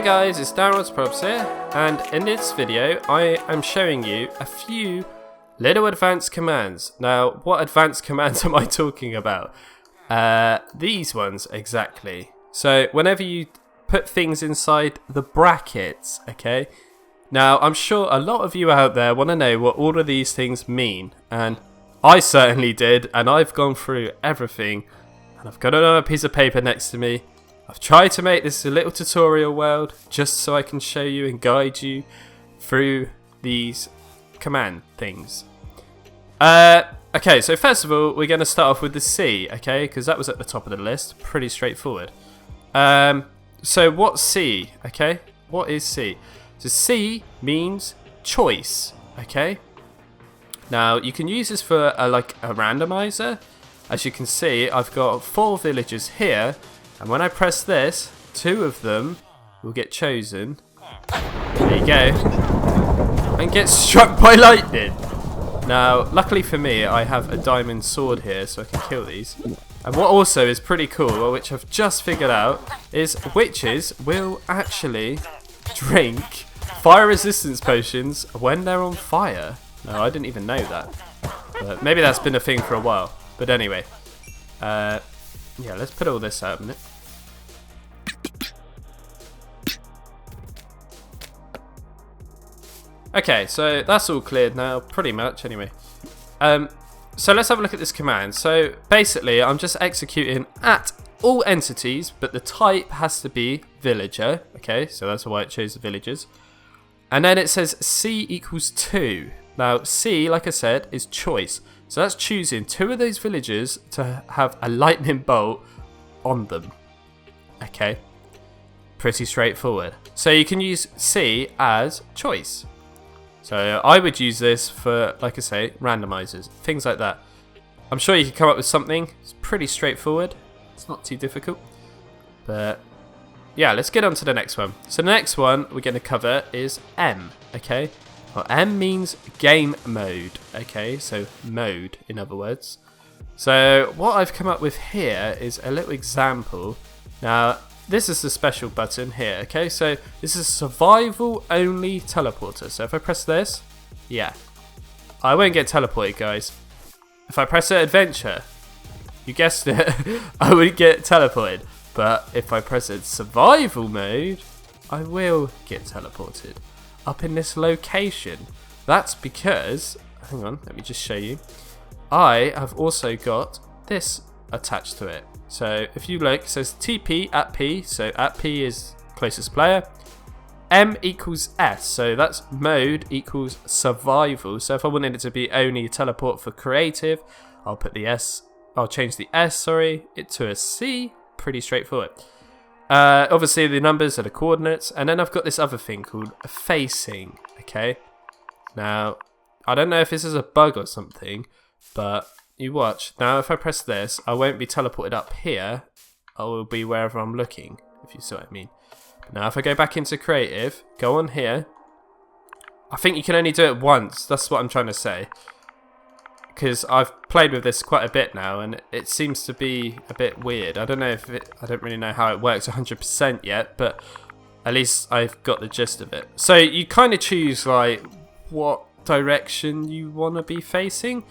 Hey guys, it's DanRobzProbz here, and in this video I am showing you a few little advanced commands. Now, what advanced commands am I talking about? These ones exactly. So whenever you put things inside the brackets, okay? Now, I'm sure a lot of you out there want to know what all of these things mean, and I certainly did, and I've gone through everything, and I've got another piece of paper next to me. I've tried to make this a little tutorial world just so I can show you and guide you through these command things. Okay, so first of all, we're going to start off with the C, okay, because that was at the top of the list. Pretty straightforward. So what's C, okay? What is C? So C means choice, okay? Now, you can use this for like a randomizer. As you can see, I've got 4 villagers here. And when I press this, 2 of them will get chosen. There you go. And get struck by lightning. Now, luckily for me, I have a diamond sword here, so I can kill these. And what also is pretty cool, which I've just figured out, is witches will actually drink fire resistance potions when they're on fire. No, I didn't even know that. But maybe that's been a thing for a while. But anyway. Yeah, let's put all this out a minute. Okay, so that's all cleared now, pretty much, anyway. So let's have a look at this command. So basically, I'm just executing at all entities, but the type has to be villager. Okay, so that's why it chose the villagers. And then it says C equals 2. Now, C, like I said, is choice. So that's choosing 2 of those villagers to have a lightning bolt on them. Okay, pretty straightforward. So you can use C as choice. So I would use this for, like I say, randomizers, things like that. I'm sure you can come up with something. It's pretty straightforward. It's not too difficult. But yeah, let's get on to the next one. So the next one we're going to cover is M, okay? Well, M means game mode, okay? So mode, in other words. So what I've come up with here is a little example. Now, this is the special button here, okay? So this is a survival only teleporter. So if I press this, yeah, I won't get teleported, guys. If I press it, adventure, you guessed it, I would get teleported. But if I press it, survival mode, I will get teleported up in this location. That's because, hang on, let me just show you. I have also got this attached to it. So if you look, it says TP at P, so at P is closest player. M equals S, so that's mode equals survival. So if I wanted it to be only teleport for creative, I'll put the S, I'll change the S, it to a C. Pretty straightforward. Obviously the numbers are the coordinates, and then I've got this other thing called facing, okay? Now, I don't know if this is a bug or something, but you watch. Now if I press this, I won't be teleported up here. I will be wherever I'm looking, if you see what I mean. Now if I go back into creative, go on here. I think you can only do it once. That's what I'm trying to say. Because I've played with this quite a bit now, and it seems to be a bit weird. I don't know if I don't really know how it works 100% yet, but at least I've got the gist of it. So you kind of choose like what direction you want to be facing.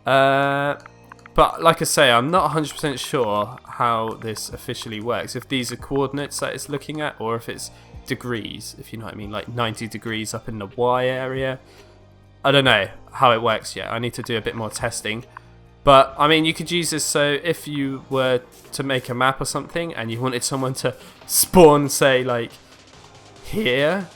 But like I say, I'm not 100% sure how this officially works. If these are coordinates that it's looking at, or if it's degrees, if you know what I mean, like 90 degrees up in the Y area. I don't know how it works yet. I need to do a bit more testing. But, I mean, you could use this so if you were to make a map or something and you wanted someone to spawn, say, like, here,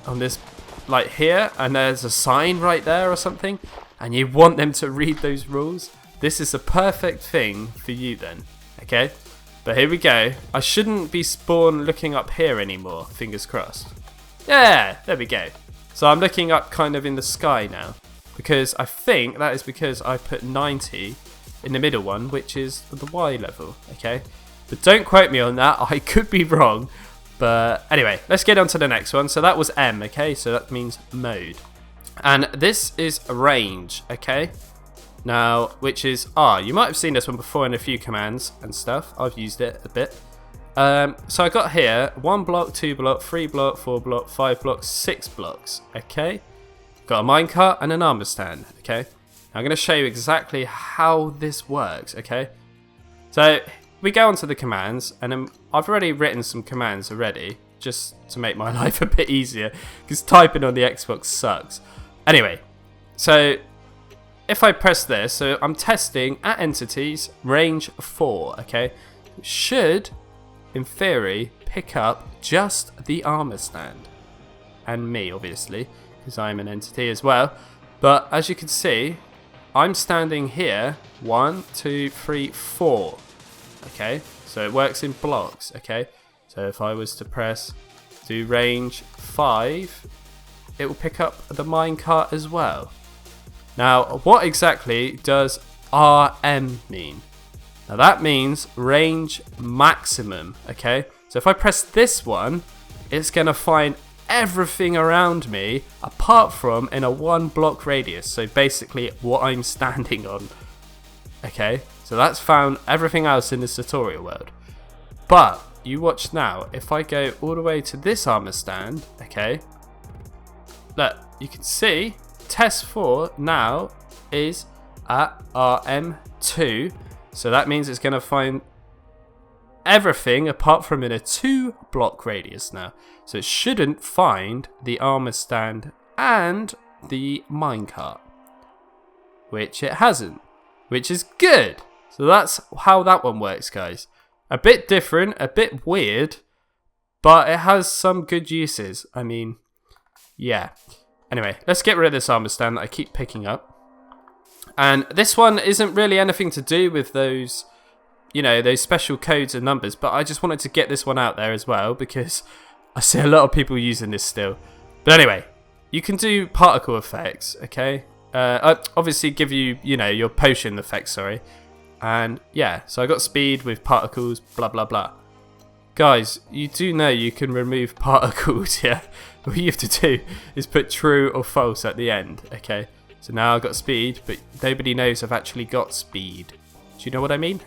on this, like here, and there's a sign right there or something, and you want them to read those rules, this is the perfect thing for you then, okay? But here we go. I shouldn't be spawn looking up here anymore, fingers crossed. Yeah, there we go. So I'm looking up kind of in the sky now, because I think that is because I put 90 in the middle one, which is the Y level, okay? But don't quote me on that, I could be wrong. But anyway, let's get on to the next one. So that was M, okay? So that means mode. And this is range, okay? Now, which is R. You might have seen this one before in a few commands and stuff. I've used it a bit. So I got here 1 block, 2 block, 3 block, 4 block, 5 blocks, 6 blocks. Okay, got a minecart and an armor stand. Okay, I'm going to show you exactly how this works. Okay, so we go onto the commands, and I've already written some commands already just to make my life a bit easier because typing on the Xbox sucks. Anyway, so if I press this, so I'm testing at entities range 4. Okay, it should in theory pick up just the armor stand and me, obviously, because I'm an entity as well. But as you can see, I'm standing here 1, 2, 3, 4. Okay, so it works in blocks. Okay, so if I was to press do range 5, it will pick up the minecart as well. Now, what exactly does RM mean? Now that means range maximum. Okay, so if I press this one, it's going to find everything around me apart from in a 1 block radius, so basically what I'm standing on. Okay, so that's found everything else in this tutorial world. But you watch now, if I go all the way to this armor stand, okay, look, you can see test 4 now is at RM2. So that means it's going to find everything apart from in a 2 block radius now. So it shouldn't find the armor stand and the minecart, which it hasn't, which is good. So that's how that one works, guys. A bit different, a bit weird, but it has some good uses. I mean, yeah. Anyway, let's get rid of this armor stand that I keep picking up. And this one isn't really anything to do with those, you know, those special codes and numbers, but I just wanted to get this one out there as well because I see a lot of people using this still. But anyway, you can do particle effects, okay? I obviously give you, you know, your potion effects, sorry. And yeah, so I got speed with particles, blah, blah, blah. Guys, you do know you can remove particles, yeah? All you have to do is put true or false at the end, okay? So now I've got speed, but nobody knows I've actually got speed. Do you know what I mean?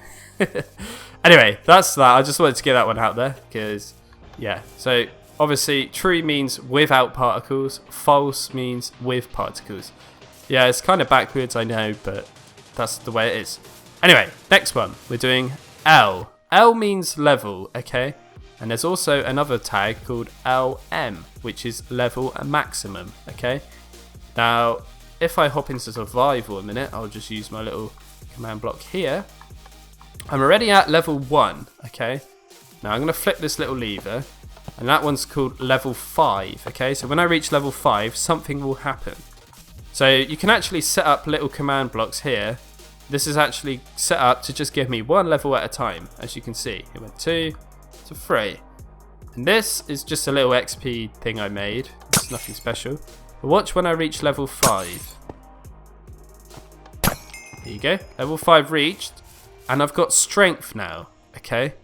Anyway, that's that. I just wanted to get that one out there because, yeah. So obviously, true means without particles. False means with particles. Yeah, it's kind of backwards, I know, but that's the way it is. Anyway, next one. We're doing L. L means level, okay? And there's also another tag called LM, which is level maximum, okay? Now, if I hop into survival a minute, I'll just use my little command block here. I'm already at level 1, okay? Now I'm going to flip this little lever, and that one's called level 5, okay? So when I reach level 5, something will happen. So you can actually set up little command blocks here. This is actually set up to just give me 1 level at a time, as you can see. It went 2 to 3. And this is just a little XP thing I made. It's nothing special. But watch when I reach level 5. There you go. Level 5 reached. And I've got strength now. Okay.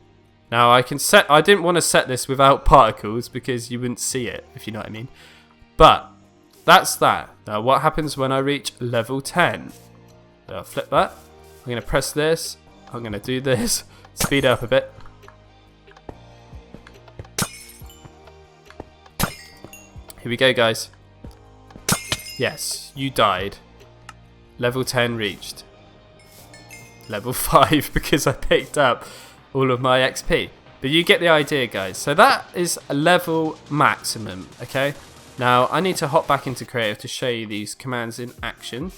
Now I can set... I didn't want to set this without particles because you wouldn't see it, if you know what I mean. But that's that. Now what happens when I reach level 10? So I'll flip that. I'm going to press this. I'm going to do this. Speed up a bit. Here we go, guys. Yes, you died. Level 10 reached. Level 5 because I picked up all of my XP. But you get the idea, guys. So that is a level maximum, okay? Now, I need to hop back into creative to show you these commands in action.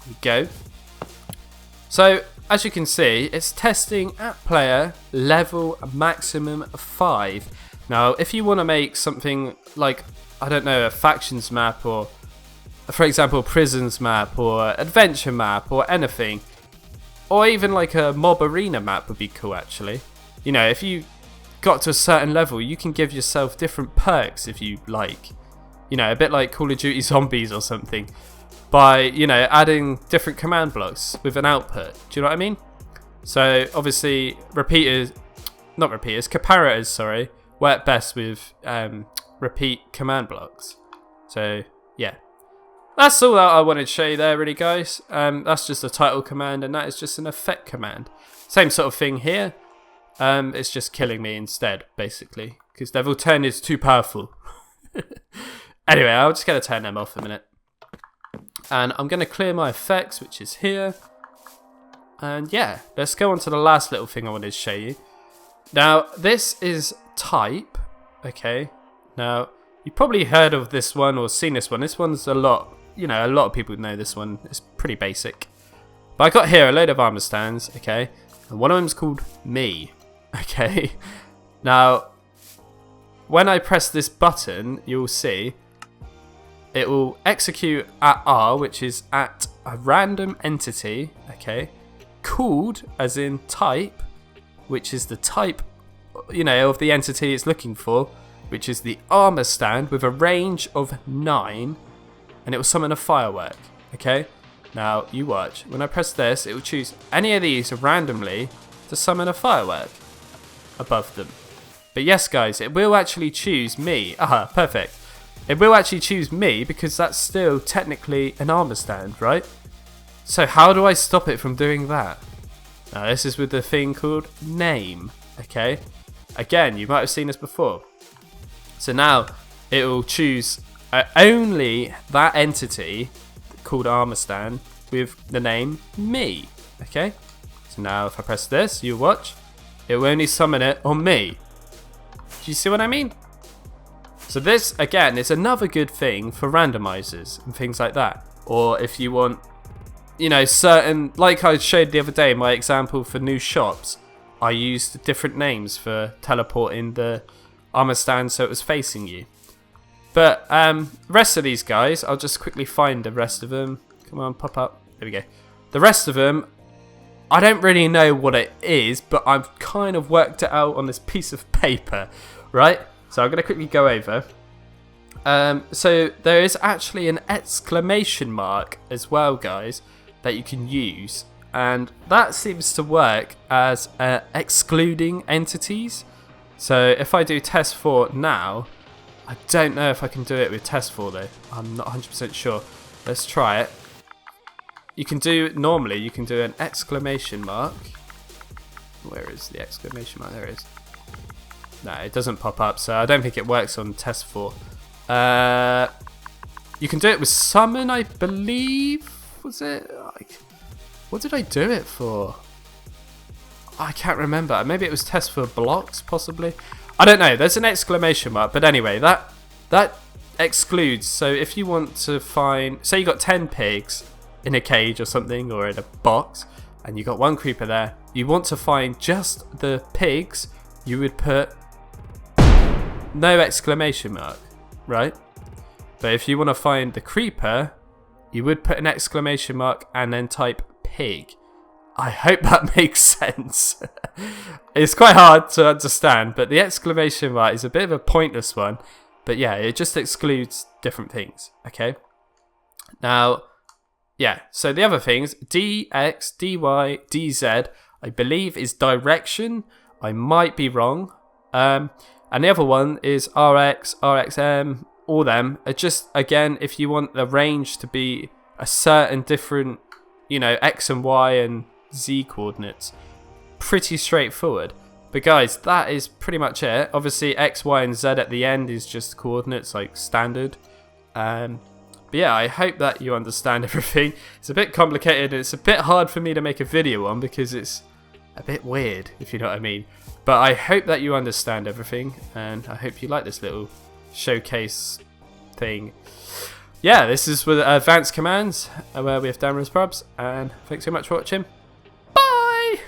Here we go. So, as you can see, it's testing at player level maximum 5. Now, if you want to make something like, I don't know, a factions map or, for example, prisons map or adventure map or anything, or even like a mob arena map would be cool actually. You know, if you got to a certain level, you can give yourself different perks if you like. You know, a bit like Call of Duty Zombies or something, by, you know, adding different command blocks with an output. Do you know what I mean? So obviously comparators, sorry, work best with repeat command blocks. So yeah. That's all that I wanted to show you there, really, guys. That's just a title command, and that is just an effect command. Same sort of thing here. It's just killing me instead, basically, because Devil 10 is too powerful. Anyway, I'm just going to turn them off a minute. And I'm going to clear my effects, which is here. And yeah, let's go on to the last little thing I wanted to show you. Now, this is type, okay? Now, you've probably heard of this one or seen this one. This one's a lot, you know, a lot of people know this one. It's pretty basic. But I got here a load of armor stands, okay? And one of them's called me, okay? Now, when I press this button, you'll see it will execute at R, which is at a random entity, okay? Called, as in type, which is the type, you know, of the entity it's looking for, which is the armor stand with a range of 9, and it will summon a firework, okay? Now, you watch. When I press this, it will choose any of these randomly to summon a firework above them. But yes, guys, it will actually choose me. Aha, perfect. It will actually choose me because that's still technically an armor stand, right? So how do I stop it from doing that? Now, this is with the thing called name, okay? Again, you might have seen this before. So now it will choose only that entity called armor stand with the name me, okay? So now if I press this, you watch, it will only summon it on me. Do you see what I mean? So this, again, is another good thing for randomizers and things like that. Or if you want, you know, certain, like I showed the other day, my example for new shops, I used different names for teleporting the armor stand so it was facing you. But the rest of these guys, I'll just quickly find the rest of them. Come on, pop up. There we go. The rest of them, I don't really know what it is, but I've kind of worked it out on this piece of paper, right? So I'm going to quickly go over. So there is actually an exclamation mark as well, guys, that you can use. And that seems to work as excluding entities. So if I do test 4 now, I don't know if I can do it with test 4 though. I'm not 100% sure. Let's try it. You can do, normally you can do an exclamation mark. Where is the exclamation mark? There it is. No, it doesn't pop up, so I don't think it works on test 4. You can do it with summon, I believe. Was it? Like, what did I do it for? I can't remember. Maybe it was test for blocks, possibly. I don't know. There's an exclamation mark, but anyway, that excludes. So if you want to find, say you got 10 pigs in a cage or something, or in a box, and you got 1 creeper there, you want to find just the pigs, you would put no exclamation mark, right? But if you want to find the creeper, you would put an exclamation mark and then type pig. I hope that makes sense. It's quite hard to understand, but the exclamation mark is a bit of a pointless one. But yeah, it just excludes different things, okay? Now, yeah, so the other things, DX, DY, DZ, I believe is direction. I might be wrong. And the other one is RX, RXM, all them are just, again, if you want the range to be a certain different, you know, X and Y and Z coordinates. Pretty straightforward. But guys, that is pretty much it. Obviously, X, Y, and Z at the end is just coordinates, like standard. But yeah, I hope that you understand everything. It's a bit complicated. It's a bit hard for me to make a video on because it's a bit weird, if you know what I mean. But I hope that you understand everything, and I hope you like this little showcase thing. Yeah, this is with advanced commands where we have DanRobzProbz, and thanks so much for watching. Bye!